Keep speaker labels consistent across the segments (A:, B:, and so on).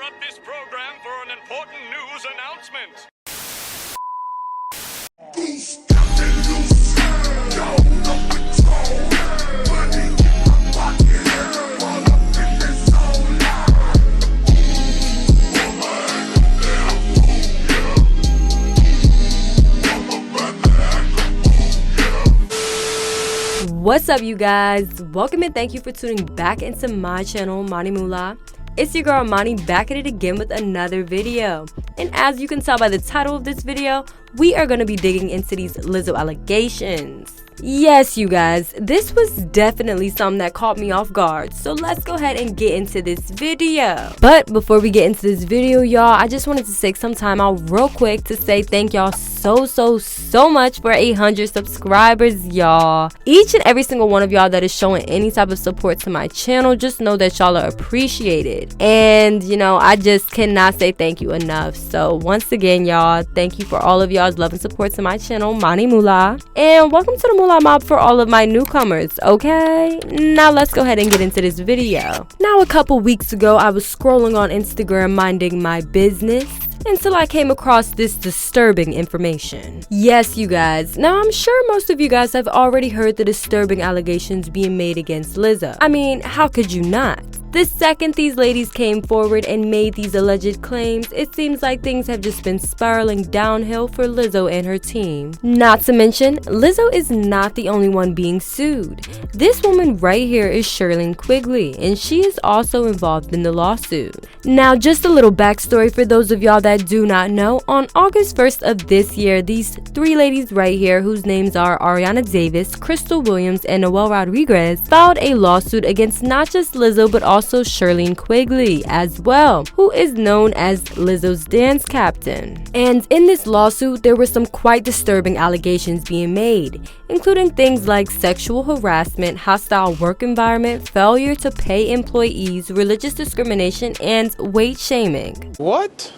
A: interrupt this program for an important news announcement.
B: What's up, you guys? Welcome and thank you for tuning back into my channel, Manimullaaa. It's your girl Mani back at it again with another video. And as you can tell by the title of this video, we are going to be digging into these Lizzo allegations. Yes, you guys, this was definitely something that caught me off guard, so let's go ahead and get into this video. But before we get into this video, y'all, I just wanted to take some time out real quick to say thank y'all so much for 800 subscribers, y'all. Each and every single one of y'all that is showing any type of support to my channel, just know that y'all are appreciated. And you know, I just cannot say thank you enough. So once again, y'all, thank you for all of y'all's love and support to my channel, Manimullaaa. And welcome to the Moolah Mob for all of my newcomers, okay? Now let's go ahead and get into this video. Now, a couple weeks ago, I was scrolling on Instagram minding my business until I came across this disturbing information. Yes, you guys. Now, I'm sure most of you guys have already heard the disturbing allegations being made against Lizzo. I mean, how could you not? The second these ladies came forward and made these alleged claims, it seems like things have just been spiraling downhill for Lizzo and her team. Not to mention, Lizzo is not the only one being sued. This woman right here is Shirlene Quigley, and she is also involved in the lawsuit. Now, just a little backstory for those of y'all that do not know. On August 1st of this year, these three ladies right here, whose names are Ariana Davis, Crystal Williams, and Noel Rodriguez, filed a lawsuit against not just Lizzo, but also Shirlene Quigley as well, who is known as Lizzo's dance captain. And in this lawsuit, there were some quite disturbing allegations being made, including things like sexual harassment, hostile work environment, failure to pay employees, religious discrimination, and weight shaming.
C: What?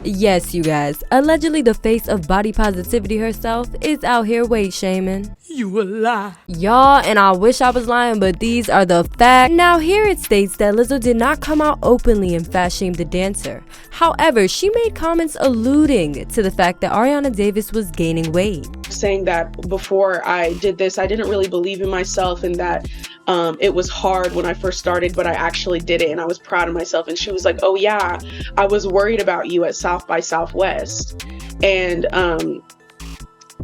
B: Yes, you guys, allegedly the face of body positivity herself is out here weight shaming.
C: You a lie.
B: Y'all, and I wish I was lying, but these are the facts. Now, here it states that Lizzo did not come out openly and fat shame the dancer. However, she made comments alluding to the fact that Ariana Davis was gaining weight.
D: Saying that before I did this, I didn't really believe in myself, and that it was hard when I first started, but I actually did it and I was proud of myself. And she was like, oh yeah, I was worried about you at South by Southwest. And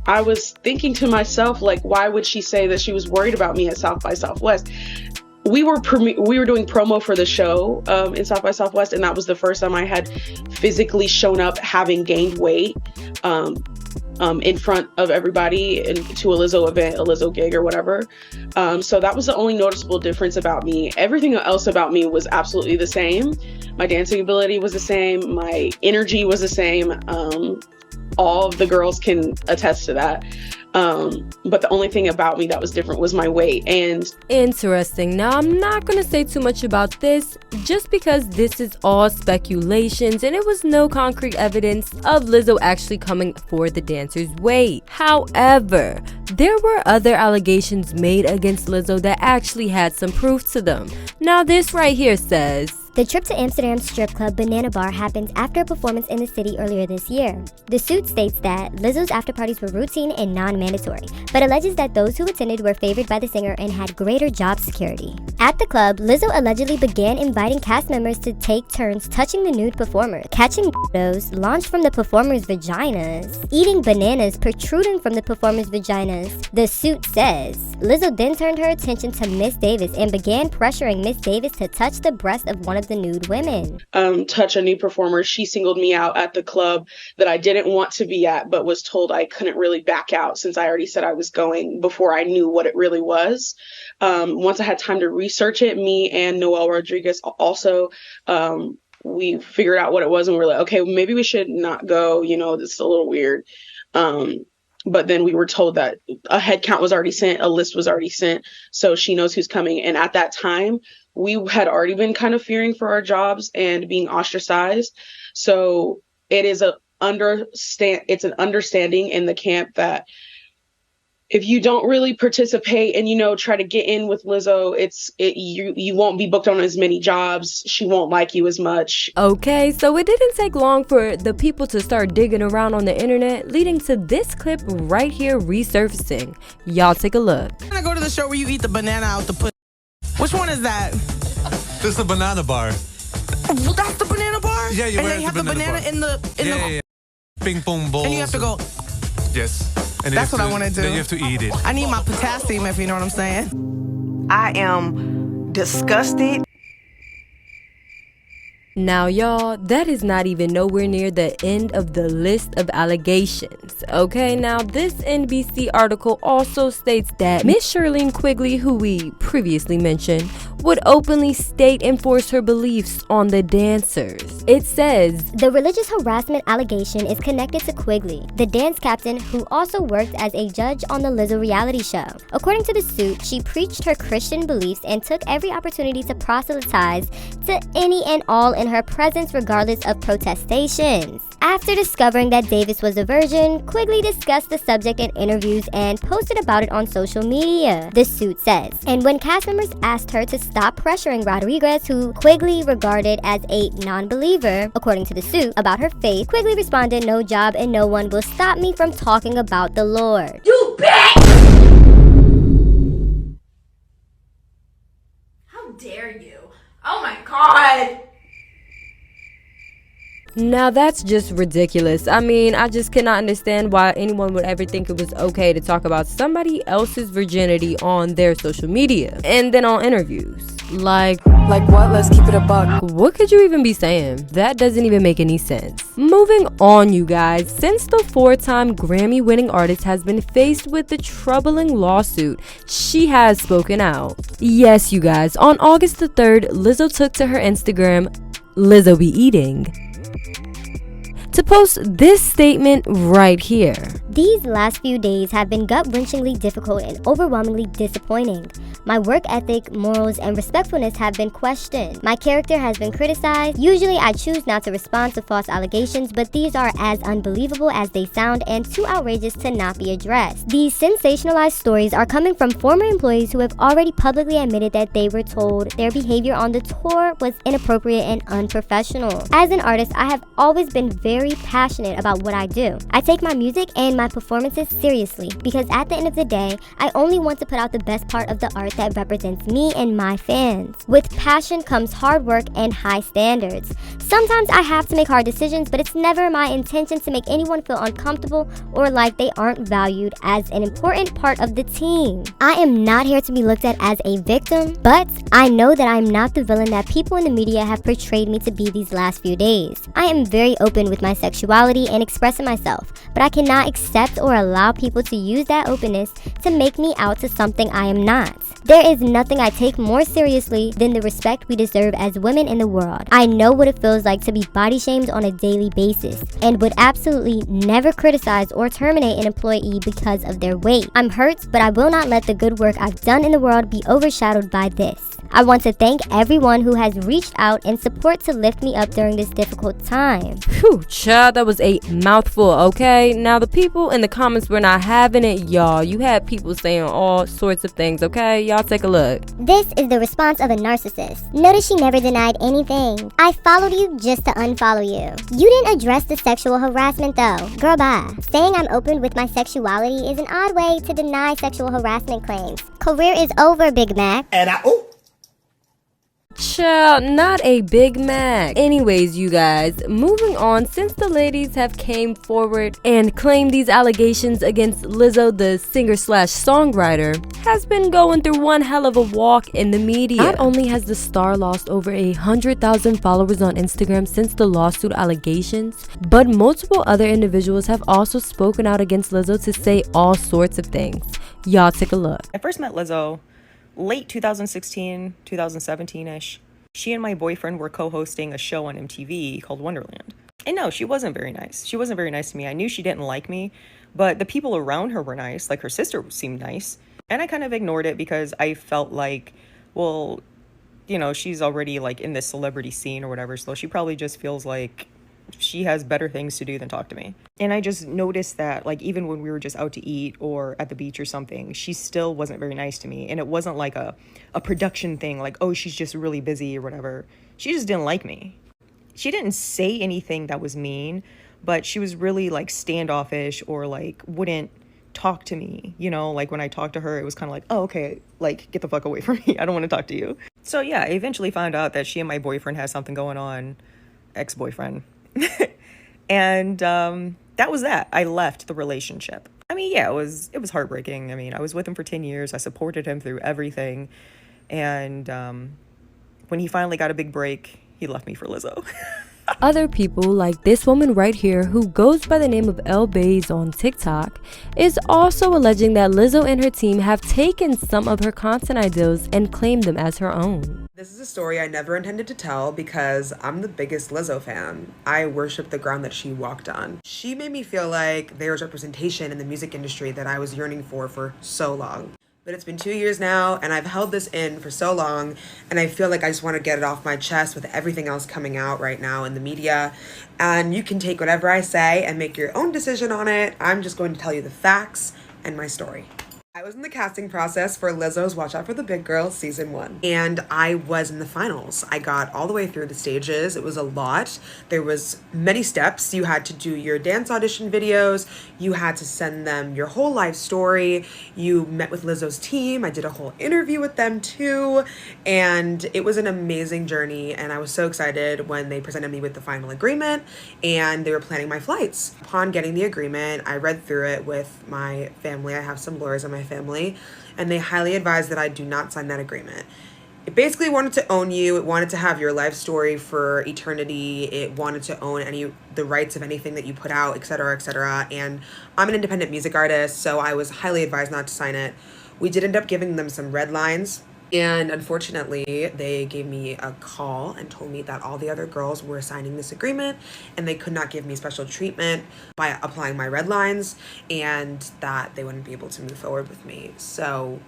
D: I was thinking to myself, like, why would she say that she was worried about me at South by Southwest? We were doing promo for the show in South by Southwest, and that was the first time I had physically shown up having gained weight in front of everybody to a Lizzo event, a Lizzo gig or whatever. So that was the only noticeable difference about me. Everything else about me was absolutely the same. My dancing ability was the same. My energy was the same. All of the girls can attest to that. But the only thing about me that was different was my weight. And
B: interesting. Now, I'm not gonna say too much about this just because this is all speculations and it was no concrete evidence of Lizzo actually coming for the dancer's weight. However, there were other allegations made against Lizzo that actually had some proof to them. Now, this right here says,
E: the trip to Amsterdam strip club Banana Bar happened after a performance in the city earlier this year. The suit states that Lizzo's after-parties were routine and non-mandatory, but alleges that those who attended were favored by the singer and had greater job security. At the club, Lizzo allegedly began inviting cast members to take turns touching the nude performers, catching photos launched from the performers' vaginas, eating bananas protruding from the performers' vaginas. The suit says, Lizzo then turned her attention to Miss Davis and began pressuring Miss Davis to touch the breast of one of the nude women.
D: Touch a new performer. She singled me out at the club that I didn't want to be at, but was told I couldn't really back out since I already said I was going before I knew what it really was. Once I had time to research it, me and Noel Rodriguez also, we figured out what it was, and we're like, okay, maybe we should not go, you know, this is a little weird. But then we were told that a head count was already sent, a list was already sent, so she knows who's coming. And at that time, we had already been kind of fearing for our jobs and being ostracized. So it is it's an understanding in the camp that if you don't really participate and, you know, try to get in with Lizzo, you won't be booked on as many jobs. She won't like you as much.
B: Okay, so it didn't take long for the people to start digging around on the internet, leading to this clip right here resurfacing. Y'all take a look.
C: I go to the show where you eat the banana out the pussy. Which one is that?
F: This is a banana bar.
C: That's the banana bar?
F: Yeah, you
C: and
F: wear
C: they have the banana
F: bar.
C: in the
F: Ping pong balls.
C: And you have to go.
F: Yes. And
C: That's what I want to do.
F: Then you have to eat it.
C: I need my potassium, if you know what I'm saying.
G: I am disgusted.
B: Now, y'all, that is not even nowhere near the end of the list of allegations. Okay, now this NBC article also states that Miss Shirlene Quigley, who we previously mentioned, would openly state and force her beliefs on the dancers. It says,
E: the religious harassment allegation is connected to Quigley, the dance captain who also worked as a judge on the Lizzo reality show. According to the suit, she preached her Christian beliefs and took every opportunity to proselytize to any and all in her presence regardless of protestations. After discovering that Davis was a virgin, Quigley discussed the subject in interviews and posted about it on social media, the suit says. And when cast members asked her to stop pressuring Rodriguez, who Quigley regarded as a non-believer, according to the suit, about her faith, Quigley responded, "No job and no one will stop me from talking about the Lord."
H: You bitch! How dare you? Oh my god!
B: now that's just ridiculous. I mean, I just cannot understand why anyone would ever think it was okay to talk about somebody else's virginity on their social media and then on interviews. Like what? Let's keep it a buck. What could you even be saying? That doesn't even make any sense. Moving on, you guys. Since the 4-time Grammy-winning artist has been faced with the troubling lawsuit, she has spoken out. Yes, you guys. On August the 3rd, Lizzo took to her Instagram, Lizzo be eating, to post this statement right here.
E: These last few days have been gut-wrenchingly difficult and overwhelmingly disappointing. My work ethic, morals, and respectfulness have been questioned. My character has been criticized. Usually I choose not to respond to false allegations, but these are as unbelievable as they sound and too outrageous to not be addressed. These sensationalized stories are coming from former employees who have already publicly admitted that they were told their behavior on the tour was inappropriate and unprofessional. As an artist, I have always been very passionate about what I do. I take my music and my performances seriously because at the end of the day, I only want to put out the best part of the art that represents me and my fans. With passion comes hard work and high standards. Sometimes I have to make hard decisions, but it's never my intention to make anyone feel uncomfortable or like they aren't valued as an important part of the team. I am not here to be looked at as a victim, but I know that I'm not the villain that people in the media have portrayed me to be these last few days. I am very open with my sexuality and expressing myself, but I cannot accept or allow people to use that openness to make me out to something I am not. There is nothing I take more seriously than the respect we deserve as women in the world. I know what it feels like to be body shamed on a daily basis and would absolutely never criticize or terminate an employee because of their weight. I'm hurt, but I will not let the good work I've done in the world be overshadowed by this. I want to thank everyone who has reached out in support to lift me up during this difficult time.
B: Whew, child, that was a mouthful, okay? Now, the people in the comments were not having it, y'all. You had people saying all sorts of things, okay? Y'all take a look.
I: This is the response of a narcissist. Notice she never denied anything. I followed you just to unfollow you. You didn't address the sexual harassment though. Girl, bye. Saying I'm open with my sexuality is an odd way to deny sexual harassment claims. Career is over, Big Mac.
B: Child, not a Big Mac. Anyways, you guys, moving on, since the ladies have came forward and claimed these allegations against Lizzo, the singer/songwriter, has been going through one hell of a walk in the media. Not only has the star lost over 100,000 followers on Instagram since the lawsuit allegations, but multiple other individuals have also spoken out against Lizzo to say all sorts of things. Y'all take a look.
J: I first met Lizzo late 2016, 2017-ish. She and my boyfriend were co-hosting a show on MTV called Wonderland. And no, she wasn't very nice. She wasn't very nice to me. I knew she didn't like me, but the people around her were nice. Like her sister seemed nice. And I kind of ignored it because I felt like, well, you know, she's already like in this celebrity scene or whatever. So she probably just feels like She has better things to do than talk to me. And I just noticed that, like, even when we were just out to eat or at the beach or something, she still wasn't very nice to me. And it wasn't like a production thing, like, oh, she's just really busy or whatever. She just didn't like me. She didn't say anything that was mean, but she was really, like, standoffish or, like, wouldn't talk to me. You know, like, when I talked to her, it was kind of like, oh, okay, like, get the fuck away from me. I don't want to talk to you. So, yeah, I eventually found out that she and my boyfriend had something going on. Ex-boyfriend. And that was that. I left the relationship. I mean, yeah, it was heartbreaking. I mean, I was with him for 10 years. I supported him through everything. And when he finally got a big break, he left me for Lizzo.
B: Other people, like this woman right here who goes by the name of Elle Bays on TikTok, is also alleging that Lizzo and her team have taken some of her content ideas and claimed them as her own.
K: This is a story I never intended to tell because I'm the biggest Lizzo fan. I worship the ground that she walked on. She made me feel like there was representation in the music industry that I was yearning for so long. But it's been 2 years now, and I've held this in for so long, and I feel like I just want to get it off my chest with everything else coming out right now in the media. And you can take whatever I say and make your own decision on it. I'm just going to tell you the facts and my story. I was in the casting process for Lizzo's Watch Out for the Big Girls Season 1. And I was in the finals. I got all the way through the stages. It was a lot. There was many steps. You had to do your dance audition videos. You had to send them your whole life story. You met with Lizzo's team. I did a whole interview with them too. And it was an amazing journey. And I was so excited when they presented me with the final agreement and they were planning my flights. Upon getting the agreement, I read through it with my family. I have some lawyers in my family, and they highly advised that I do not sign that agreement. It basically wanted to own you. It wanted to have your life story for eternity. It wanted to own the rights of anything that you put out, etc., etc. And I'm an independent music artist, so I was highly advised not to sign it. We did end up giving them some red lines, and unfortunately, they gave me a call and told me that all the other girls were signing this agreement and they could not give me special treatment by applying my red lines, and that they wouldn't be able to move forward with me. So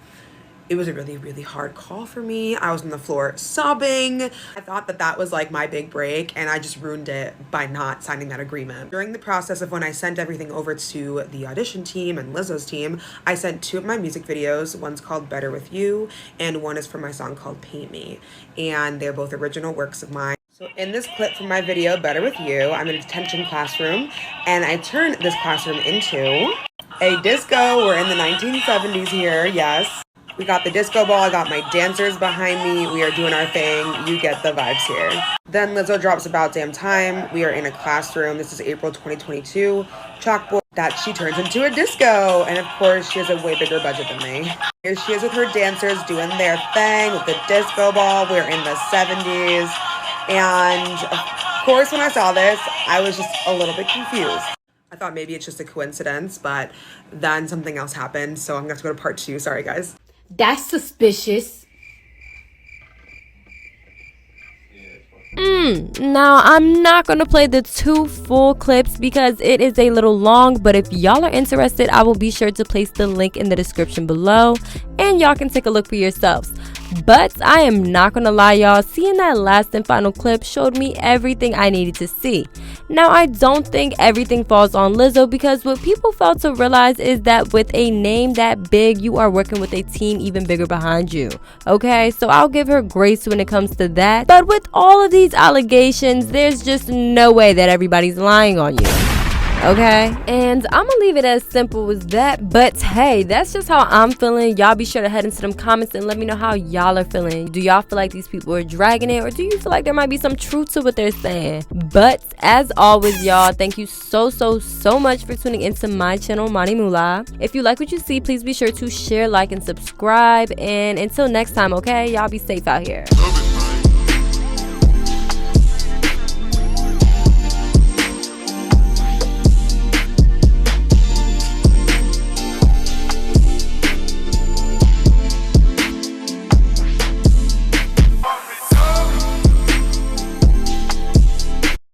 K: it was a really, really hard call for me. I was on the floor sobbing. I thought that that was like my big break, and I just ruined it by not signing that agreement. During the process of when I sent everything over to the audition team and Lizzo's team, I sent 2 of my music videos. One's called Better With You, and one is for my song called Paint Me. And they're both original works of mine. So in this clip from my video, Better With You, I'm in a detention classroom, and I turned this classroom into a disco. We're in the 1970s here, yes. We got the disco ball, I got my dancers behind me, we are doing our thing, you get the vibes here. Then Lizzo drops About Damn Time, we are in a classroom, this is April 2022, chalkboard that she turns into a disco, and of course she has a way bigger budget than me. Here she is with her dancers doing their thing with the disco ball, we're in the 70s, and of course when I saw this, I was just a little bit confused. I thought maybe it's just a coincidence, but then something else happened, so I'm gonna have to go to part 2, sorry guys.
H: That's suspicious.
B: Now I'm not gonna play the 2 full clips because it is a little long, but if y'all are interested, I will be sure to place the link in the description below and y'all can take a look for yourselves. But I am not gonna lie, y'all, seeing that last and final clip showed me everything I needed to see. Now I don't think everything falls on Lizzo, because what people fail to realize is that with a name that big, you are working with a team even bigger behind you. Okay, so I'll give her grace when it comes to that. But with all of these allegations, there's just no way that everybody's lying on you. Okay, and I'm gonna leave it as simple as that. But hey, that's just how I'm feeling. Y'all be sure to head into them comments and let me know how y'all are feeling. Do y'all feel like these people are dragging it, or do you feel like there might be some truth to what they're saying? But as always, y'all, thank you so much for tuning into my channel, Manimullaaa. If you like what you see, please be sure to share, like, and subscribe. And until next time, okay, y'all be safe out here.